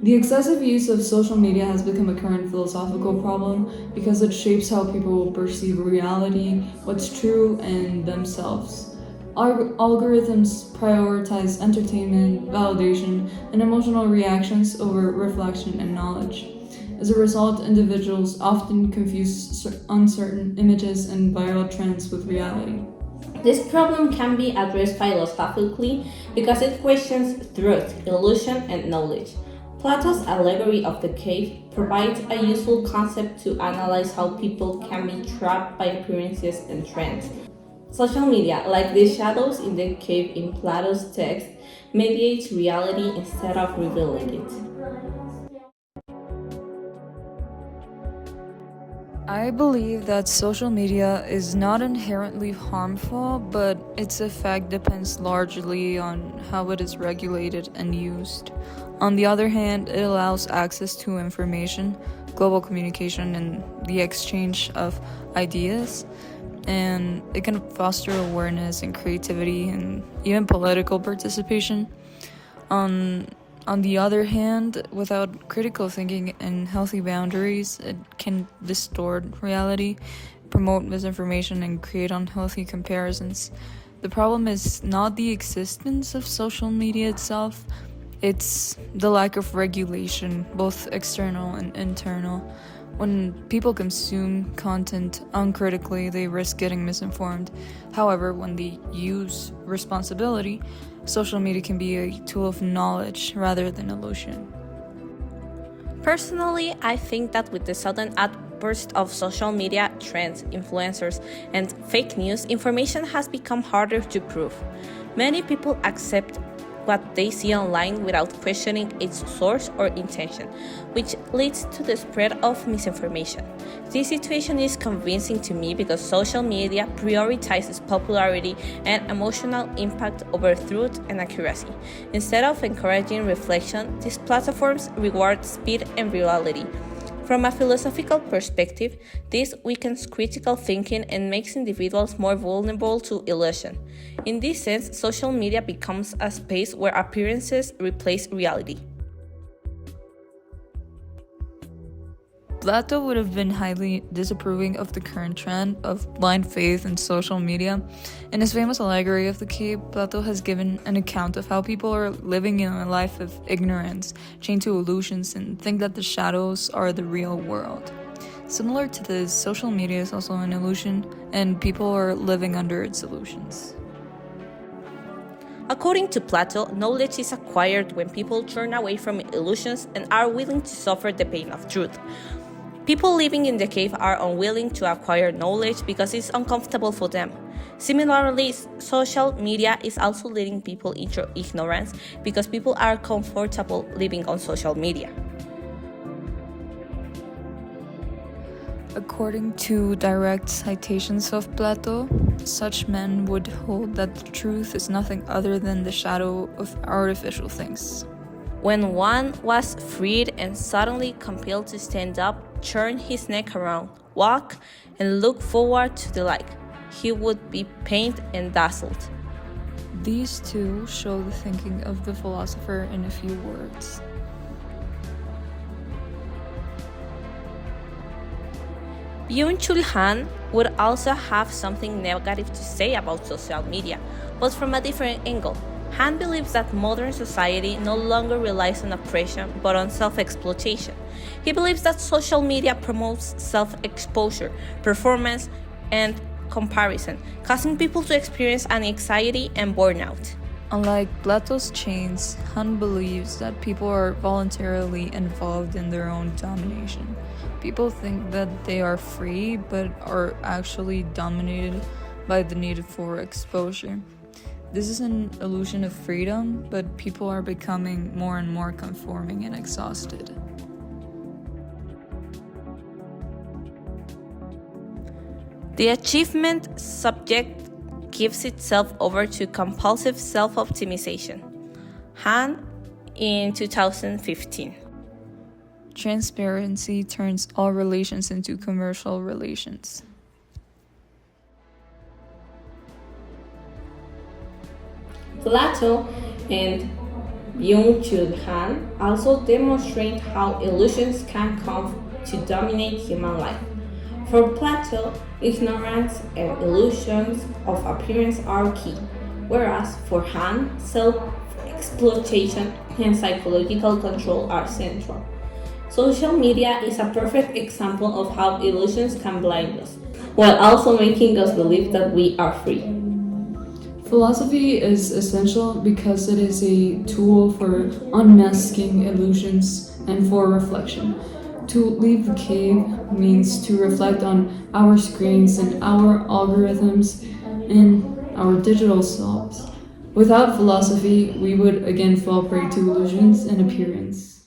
The excessive use of social media has become a current philosophical problem because it shapes how people perceive reality, what's true, and themselves. Algorithms prioritize entertainment, validation, and emotional reactions over reflection and knowledge. As a result, individuals often confuse uncertain images and viral trends with reality. This problem can be addressed philosophically because it questions truth, illusion, and knowledge. Plato's allegory of the cave provides a useful concept to analyze how people can be trapped by appearances and trends. Social media, like the shadows in the cave in Plato's text, mediates reality instead of revealing it. I believe that social media is not inherently harmful, but its effect depends largely on how it is regulated and used. On the other hand, it allows access to information, global communication, and the exchange of ideas, and it can foster awareness and creativity and even political participation. On on the other hand, without critical thinking and healthy boundaries, it can distort reality, promote misinformation, and create unhealthy comparisons. The problem is not the existence of social media itself, it's the lack of regulation, both external and internal. When people consume content uncritically, they risk getting misinformed. However, when they use responsibility, social media can be a tool of knowledge rather than illusion. Personally, I think that with the sudden outburst of social media trends, influencers, and fake news, information has become harder to prove. Many people accept what they see online without questioning its source or intention, which leads to the spread of misinformation. This situation is convincing to me because social media prioritizes popularity and emotional impact over truth and accuracy. Instead of encouraging reflection, these platforms reward speed and virality. From a philosophical perspective, this weakens critical thinking and makes individuals more vulnerable to illusion. In this sense, social media becomes a space where appearances replace reality. Plato would have been highly disapproving of the current trend of blind faith in social media. In his famous allegory of the cave, Plato has given an account of how people are living in a life of ignorance, chained to illusions, and think that the shadows are the real world. Similar to this, social media is also an illusion, and people are living under its illusions. According to Plato, knowledge is acquired when people turn away from illusions and are willing to suffer the pain of truth. People living in the cave are unwilling to acquire knowledge because it's uncomfortable for them. Similarly, social media is also leading people into ignorance because people are comfortable living on social media. According to direct citations of Plato, such men would hold that the truth is nothing other than the shadow of artificial things. When one was freed and suddenly compelled to stand up, turn his neck around, walk, and look forward to the light, he would be pained and dazzled. These two show the thinking of the philosopher in a few words. Byung-Chul Han would also have something negative to say about social media, but from a different angle. Han believes that modern society no longer relies on oppression but on self-exploitation. He believes that social media promotes self-exposure, performance, and comparison, causing people to experience anxiety and burnout. Unlike Plato's chains, Han believes that people are voluntarily involved in their own domination. People think that they are free, but are actually dominated by the need for exposure. This is an illusion of freedom, but people are becoming more and more conforming and exhausted. The achievement subject gives itself over to compulsive self-optimization. Han in 2015. Transparency turns all relations into commercial relations. Plato and Byung-Chul Han also demonstrates how illusions can come to dominate human life. For Plato, ignorance and illusions of appearance are key, whereas for Han, self-exploitation and psychological control are central. Social media is a perfect example of how illusions can blind us, while also making us believe that we are free. Philosophy is essential because it is a tool for unmasking illusions and for reflection. To leave the cave means to reflect on our screens and our algorithms and our digital selves. Without philosophy, we would again fall prey to illusions and appearance.